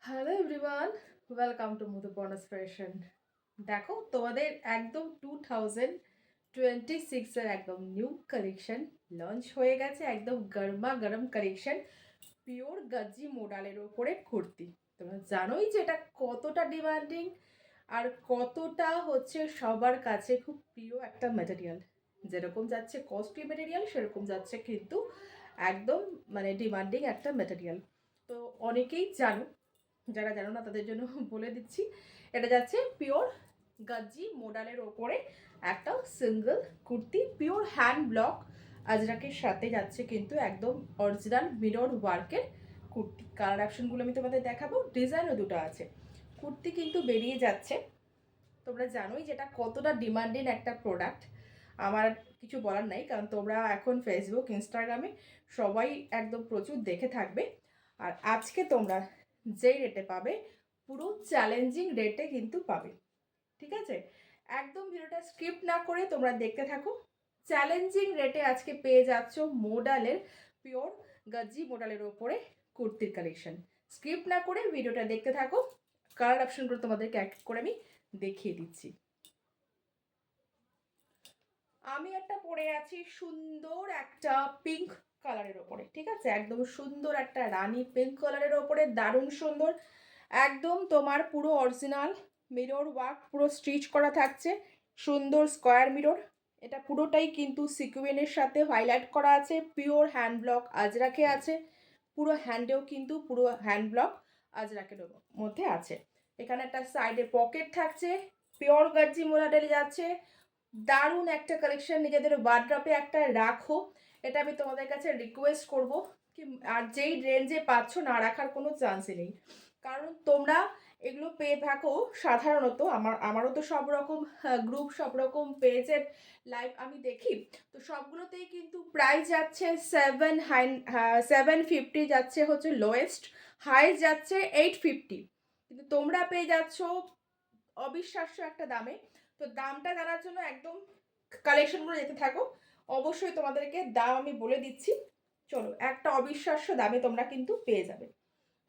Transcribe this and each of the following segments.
Hello everyone, welcome to Madhuparna's fashion. দেখো তোমাদের একদম 2026-এর একদম নিউ কালেকশন লঞ্চ হয়ে গেছে। একদম গরমা গরম কালেকশন, পিওর গাজি মোডালের ওপরে কুর্তি। তোমরা জানোই যে এটা কতটা ডিমান্ডিং আর কতটা হচ্ছে সবার কাছে খুব প্রিয় একটা ম্যাটেরিয়াল। যেরকম যাচ্ছে কস্টলি ম্যাটেরিয়াল, সেরকম যাচ্ছে কিন্তু একদম মানে ডিমান্ডিং একটা ম্যাটেরিয়াল। তো অনেকেই জানো, যারা জানো না তাদের জন্য বলে দিচ্ছি, এটা যাচ্ছে পিওর গাজি মোডালের ওপরে একটা single kurti, pure hand block আজরাকের সাথে যাচ্ছে কিন্তু একদম অরিজিনাল মিরর ওয়ার্কের কুর্তি। কালার অপশনগুলো আমি তোমাদের দেখাবো, ডিজাইনও দুটো আছে। কুর্তি কিন্তু বেরিয়ে যাচ্ছে, তোমরা জানোই যেটা কতটা ডিমান্ডিং একটা প্রোডাক্ট। আমার কিছু বলার নাই, কারণ তোমরা এখন ফেসবুক ইনস্টাগ্রামে সবাই একদম প্রচুর দেখে থাকবে। আর আজকে তোমরা যেই রেটে পাবে, পুরো চ্যালেঞ্জিং রেটে কিন্তু পাবে, ঠিক আছে? একদম ভিডিওটা স্কিপ না করে তোমরা দেখতে থাকো। চ্যালেঞ্জিং রেটে আজকে পেয়ে যাচ্ছ মোডালের পিওর গাজি মোডালের ওপরে কুর্তির কালেকশন। স্কিপ না করে ভিডিওটা দেখতে থাকো। কালার অপশনগুলো তোমাদেরকে এক এক করে আমি দেখিয়ে দিচ্ছি। আমি একটা পরে আছি সুন্দর একটা পিঙ্ক কালারের ওপরে, ঠিক আছে? একদম সুন্দর একটা রানী পিঙ্ক কালারের ওপরে, দারুণ সুন্দর। একদম তোমার পুরো অরিজিনাল মিরর ওয়ার্ক, পুরো স্টিচ করা থাকছে, সুন্দর স্কোয়ার মিরর। এটা পুরোটাই কিন্তু সিকুয়েনের সাথে হাইলাইট করা আছে, পিওর হ্যান্ড ব্লক আজরাকে আছে। পুরো হ্যান্ডেও কিন্তু পুরো হ্যান্ড ব্লক আজরাকের মধ্যে আছে। এখানে একটা সাইডে পকেট থাকছে, পিওর গার্জি মোডালে যাচ্ছে। দারুণ একটা কালেকশন, নিজেদের ওয়ার্ড্রপে একটা রাখো, এটা আমি তোমাদের কাছে রিকোয়েস্ট করব। কি আর যেই রেঞ্জে পাচ্ছ না রাখার কোনো চান্সই নেই, কারণ তোমরা এগুলো পেয়ে থাকো সাধারণত। আমারও তো সব রকম গ্রুপ, সব রকম পেজের লাইভ আমি দেখি, তো সবগুলোতেই কিন্তু প্রাইস যাচ্ছে 750 যাচ্ছে হচ্ছে লোয়েস্ট, হাই যাচ্ছে 850, কিন্তু তোমরা পেয়ে যাচ্ছ অবিশ্বাস্য একটা দামে। তো দামটা জানার জন্য একদম কালেকশনগুলো যেতে থাকো। অবশ্যই তোমাদেরকে দাম আমি বলে দিচ্ছি, চলো। একটা অবিশ্বাস্য দামে তোমরা কিন্তু পেয়ে যাবে,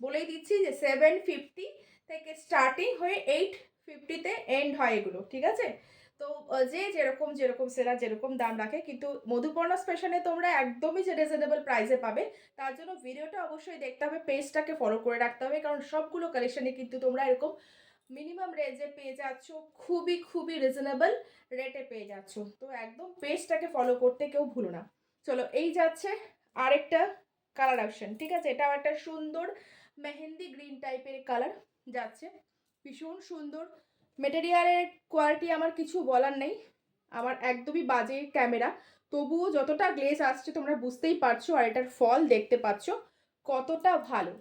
বলেই দিচ্ছি যে 750 থেকে স্টার্টিং হয়ে 850-তে এন্ড হয় এগুলো, ঠিক আছে? তো যে যেরকম যেরকম সেলার যেরকম দাম রাখে, কিন্তু মধুপর্ণা স্পেশালে তোমরা একদমই যে রিজনেবল প্রাইসে পাবে। তার জন্য ভিডিওটা অবশ্যই দেখতে হবে, পেজটাকে ফলো করে রাখতে হবে, কারণ সবগুলো কালেকশনে কিন্তু তোমরা এরকম মিনিমাম রেঞ্জে পেয়ে যাচ্ছ, খুবই খুবই রিজনেবল রেটে পেয়ে যাচ্ছ। তো একদম পেজটাকে ফলো করতে কেউ ভুলো না। চলো, এই যাচ্ছে আরেকটা কালার অপশন, ঠিক আছে? এটাও একটা সুন্দর মেহেন্দি গ্রিন টাইপের কালার যাচ্ছে, ভীষণ সুন্দর। মেটেরিয়ালের কোয়ালিটি আমার কিছু বলার নেই, আমার একদমই বাজে ক্যামেরা, তবুও যতটা গ্লেজ আসছে তোমরা বুঝতেই পারছো, আর এটার ফল দেখতে পাচ্ছ কতটা ভালো।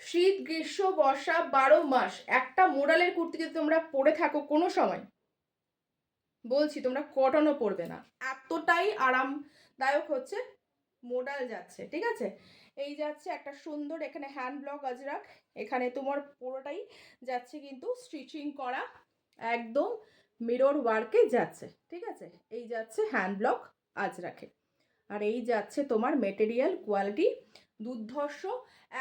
শীত গ্রীষ্ম বর্ষা 12 মাস একটা মোডালের কুর্তি যদি তোমরা পরে থাকো কোনো সময়, বলছি তোমরা কটনও পরবে না, এতটাই আরামদায়ক হচ্ছে মোডাল যাচ্ছে, ঠিক আছে? এই যাচ্ছে একটা সুন্দর, এখানে হ্যান্ড ব্লক আজরাক, এখানে তোমার পুরোটাই যাচ্ছে কিন্তু স্টিচিং করা, একদম মিরর ওয়ার্কে যাচ্ছে, ঠিক আছে? এই যাচ্ছে হ্যান্ড ব্লক আজরাকে, আর এই যাচ্ছে তোমার মেটেরিয়াল কোয়ালিটি দুর্ধর্ষ,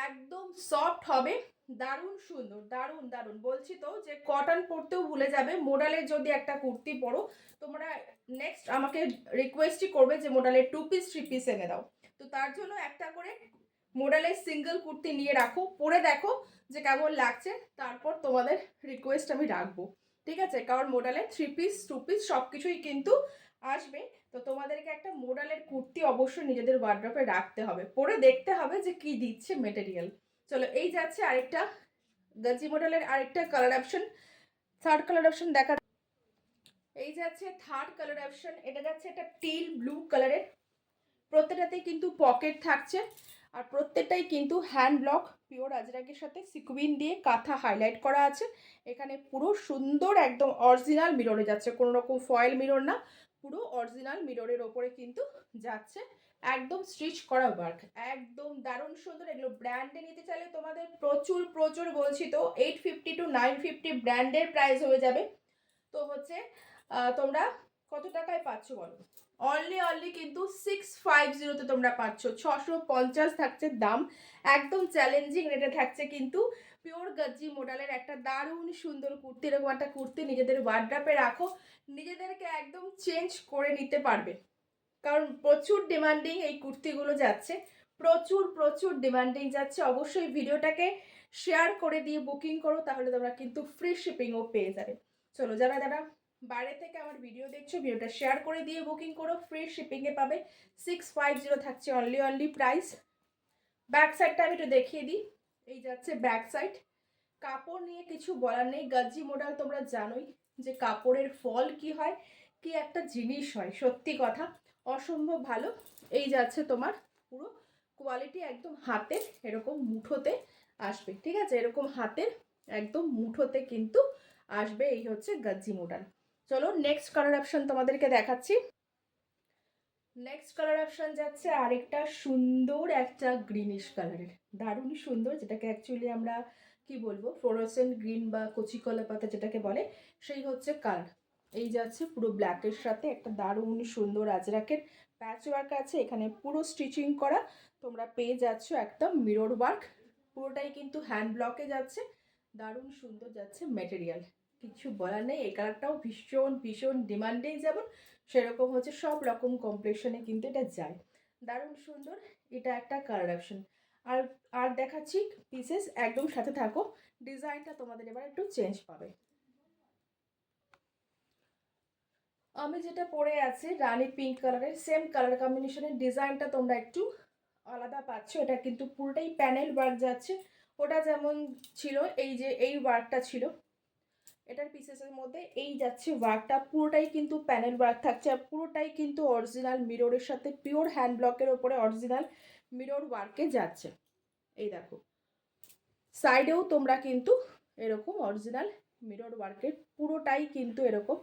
একদম সফট হবে, দারুণ সুন্দর, দারুণ দারুণ। বলছি তো যে কটন পরতেও ভুলে যাবে। মোডালের যদি একটা কুর্তি পরো তোমরা, নেক্সট আমাকে রিকোয়েস্টই করবে যে মোডালের 2 পিস 3 পিস এনে দাও। তো তার জন্য একটা করে মোডালের সিঙ্গেল কুর্তি নিয়ে রাখো, পরে দেখো যে কেমন লাগছে, তারপর তোমাদের রিকোয়েস্ট আমি রাখবো, ঠিক আছে? কারণ মোডালের 3 পিস 2 পিস সব কিছুই কিন্তু আসবে। তো তোমাদেরকে একটা মোডালের কুর্তি অবশ্যই নিজেদের ওয়ার্ড্রপে রাখতে হবে, পরে দেখতে হবে যে কি দিচ্ছে মেটেরিয়াল। চলো, এই যাচ্ছে আরেকটা গাজি মডেলের আরেকটা colour option, third colour option দেখা। এই যাচ্ছে থার্ড কালার অপশন, এটা যাচ্ছে একটা টিল ব্লু কালারের, প্রত্যেকটাতেই কিন্তু পকেট থাকছে, আর প্রত্যেকটাই কিন্তু হ্যান্ড ব্লক পিওর আজরাকের সাথে সিকুইন দিয়ে কাঁথা হাইলাইট করা আছে। এখানে পুরো সুন্দর একদম অরিজিনাল মিররে যাচ্ছে, কোনো রকম ফয়েল মিরর না, পুরো অরিজিনাল মিররের ওপরে কিন্তু যাচ্ছে, একদম স্টিচ করা ওয়ার্ক, একদম দারুণ সুন্দর। এগুলো ব্র্যান্ডে নিতে চাইলে তোমাদের প্রচুর প্রচুর, বলছি তো 850 to 950 ব্র্যান্ডের প্রাইস হয়ে যাবে। তো হচ্ছে তোমরা কত টাকায় পাচ্ছ বলো? অনলি কিন্তু 650 তোমরা পাচ্ছ। 650 থাকছে দাম, একদম চ্যালেঞ্জিং রেটে থাকছে কিন্তু পিওর গজ্জি মডেলের একটা দারুণ সুন্দর কুর্তি। এরকম একটা কুর্তি নিজেদের ওয়ার্ড্রপে রাখো, নিজেদেরকে একদম চেঞ্জ করে নিতে পারবে, কারণ প্রচুর ডিমান্ডিং এই কুর্তিগুলো যাচ্ছে, প্রচুর ডিমান্ডিং যাচ্ছে। অবশ্যই ভিডিওটাকে শেয়ার করে দিয়ে বুকিং করো, তাহলে তোমরা কিন্তু ফ্রি শিপিংও পেয়ে যাবে। চলো, যারা যারা বাইরে থেকে আমার ভিডিও দেখছো, ভিডিওটা শেয়ার করে দিয়ে বুকিং করো, ফ্রি শিপিংয়ে পাবে। 650 থাকছে অনলি প্রাইস। ব্যাক সাইডটা আমি একটু দেখিয়ে দিই। এই যাচ্ছে ব্যাক সাইড। কাপড় নিয়ে কিছু বলার নেই, গজ্জি মডেল তোমরা জানোই যে কাপড়ের ফল কি হয়, কি একটা জিনিস হয়, সত্যি কথা অসম্ভব ভালো। এই যাচ্ছে তোমার পুরো কোয়ালিটি, একদম হাতের এরকম মুঠোতে আসবে, ঠিক আছে, এরকম হাতের একদম মুঠোতে কিন্তু আসবে। এই হচ্ছে গজ্জি মডেল। চলো নেক্সট কালার অপশন তোমাদেরকে দেখাচ্ছি। নেক্সট কালার অপশন যাচ্ছে আরেকটা সুন্দর একটা গ্রিনিশ কালারের, দারুণ সুন্দর, যেটাকে অ্যাকচুয়ালি আমরা কি বলবো, ফ্লোরোসেন্ট গ্রিন বা কচি কলা পাতা যেটাকে বলে, সেই হচ্ছে কালার। এই যাচ্ছে পুরো ব্ল্যাকের সাথে একটা দারুণ সুন্দর আজরাকের প্যাচ ওয়ার্ক আছে, এখানে পুরো স্টিচিং করা। তোমরা পেয়ে যাচ্ছ একদম মিরর ওয়ার্ক, পুরোটাই কিন্তু হ্যান্ড ব্লকে যাচ্ছে, দারুণ সুন্দর যাচ্ছে মেটেরিয়াল, কিছু বলার নেই। এই কালারটাও ভীষণ ডিমান্ডিং, যেমন সেরকম হচ্ছে সব রকম কমপ্লেকশনে কিন্তু এটা যায়, দারুণ সুন্দর। এটা একটা কালার অপশন। আর আর দেখাচ্ছি পিসেস, একদম সাথে থাকো। ডিজাইনটা তোমাদের এবার একটু চেঞ্জ পাবে। আমি যেটা পরে আছি রানি পিঙ্ক কালারের, সেম কালার কম্বিনেশনের ডিজাইনটা তোমরা একটু আলাদা পাচ্ছ। এটা কিন্তু পুরোটাই প্যানেল ওয়ার্ক যাচ্ছে, ওটা যেমন ছিল এই যে এই ওয়ার্কটা ছিল, এটার পিসেসের মধ্যে এই যাচ্ছে ওয়ার্কটা, পুরোটাই কিন্তু প্যানেল ওয়ার্ক থাকছে, আর পুরোটাই কিন্তু অরিজিনাল মিররের সাথে পিওর হ্যান্ড ব্লকের ওপরে অরিজিনাল মিরর ওয়ার্কে যাচ্ছে। এই দেখো সাইডেও তোমরা কিন্তু এরকম অরিজিনাল মিরর ওয়ার্কের পুরোটাই কিন্তু এরকম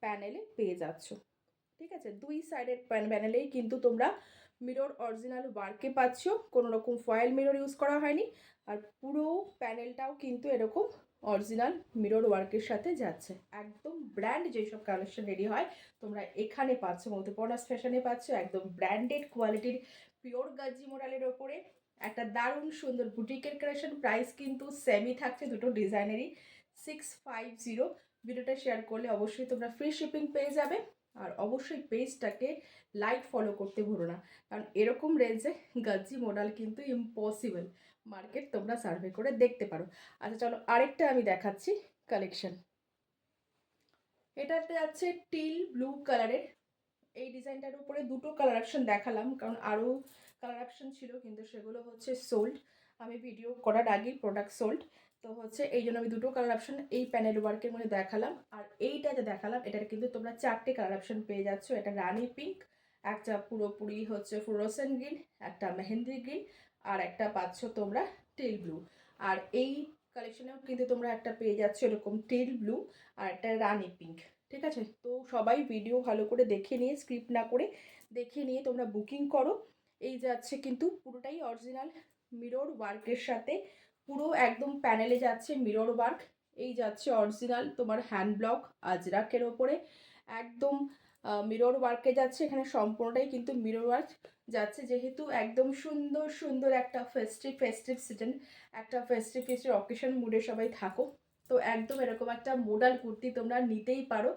প্যানেলে পেয়ে যাচ্ছ, ঠিক আছে। দুই সাইডের প্যানেলেই কিন্তু তোমরা মিরর অরিজিনাল ওয়ার্কে পাচ্ছ, কোনো রকম ফয়েল মিরর ইউজ করা হয়নি, আর পুরো প্যানেলটাও কিন্তু এরকম অরিজিনাল মিরর ওয়ার্কের সাথে যাচ্ছে। একদম ব্র্যান্ড যেসব কালেকশন রেডি হয় তোমরা এখানে পাচ্ছ, মধুপর্ণাস ফ্যাশনে পাচ্ছ একদম ব্র্যান্ডেড কোয়ালিটির পিওর গজ্জি মডেলের ওপরে একটা দারুণ সুন্দর বুটিকের কালেকশন। প্রাইস কিন্তু সেমই থাকছে দুটো ডিজাইনেরই, 650। ভিডিওটা শেয়ার করলে অবশ্যই তোমরা ফ্রি শিপিং পেয়ে যাবে, আর অবশ্যই পেজটাকে লাইক ফলো করতে ভুলো না, কারণ এরকম রেঞ্জে গজ্জি মডেল কিন্তু ইম্পসিবল, মার্কেট তোমরা সার্ভে করে দেখতে পারো। আচ্ছা চলো আরেকটা আমি দেখাচ্ছি কালেকশন। এটাতে আছে টিল ব্লু কালারের, এই ডিজাইনটার উপরে দুটো কালার অপশন দেখালাম, কারণ আরও কালার অপশন ছিল কিন্তু সেগুলো হচ্ছে সোল্ড, আমি ভিডিও করার আগেই প্রোডাক্ট সোল্ড, তো হচ্ছে এই জন্য আমি দুটো কালার অপশন এই প্যানেল ওয়ার্কের মধ্যে দেখালাম। আর এইটা যে দেখালাম এটার কিন্তু তোমরা চারটে কালার অপশন পেয়ে যাচ্ছ, এটা রানি পিঙ্ক, একটা পুরোপুরি হচ্ছে ফ্লোরোসেন্ট গ্রিন, একটা মেহেন্দি গ্রিন, আর একটা পাচ্ছ তোমরা টিল ব্লু। আর এই কালেকশনেও কিন্তু তোমরা একটা পেয়ে যাচ্ছ এরকম টিল ব্লু আর একটা রানি পিঙ্ক, ঠিক আছে। তো সবাই ভিডিও ভালো করে দেখে নিয়ে, স্ক্রিপ্ট না করে দেখে নিয়ে তোমরা বুকিং করো। এই যাচ্ছে কিন্তু পুরোটাই অরিজিনাল মিরর ওয়ার্কের সাথে, পুরো একদম প্যানেলে যাচ্ছে মিরর ওয়ার্ক। এই যাচ্ছে অরিজিনাল তোমার হ্যান্ড ব্লক আজরাকের ওপরে একদম মিরর ওয়ার্কে যাচ্ছে, এখানে সম্পূর্ণটাই কিন্তু মিরর ওয়ার্ক যাচ্ছে, যেহেতু একদম সুন্দর একটা ফেস্টিভ সিজন, একটা ফেস্টিভ অকেশন মুডে সবাই থাকো, তো একদম এরকম একটা মোডাল কুর্তি তোমরা নিতেই পারো।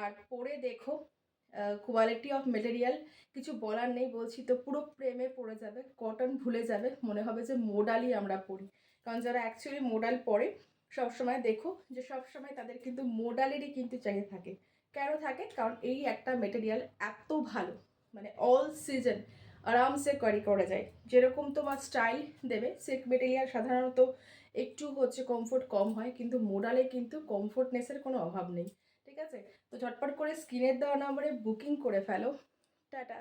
আর পরে দেখো কোয়ালিটি অফ মেটেরিয়াল কিছু বলার নেই, বলছি তো পুরো প্রেমে পড়ে যাবে, কটন ভুলে যাবে, মনে হবে যে মোডালই আমরা পরি। কারণ যারা অ্যাকচুয়ালি মোডাল পরে সবসময় দেখো যে সবসময় তাদের কিন্তু মোডালেরই কিন্তু চাহিদা থাকে। কেন থাকে? কারণ এই একটা মেটেরিয়াল এত ভালো, মানে অল সিজন আরামসে ক্যারি করা যায়, যেরকম তোমার স্টাইল দেবে। সিল্ক মেটেরিয়াল সাধারণত একটু হচ্ছে কমফোর্ট কম হয়, কিন্তু মোডালে কিন্তু কমফোর্টনেসের কোনো অভাব নেই, ঠিক আছে। তো ঝটপট করে স্ক্রিনের দেওয়া নম্বরে বুকিং করে ফেলো। টাটা।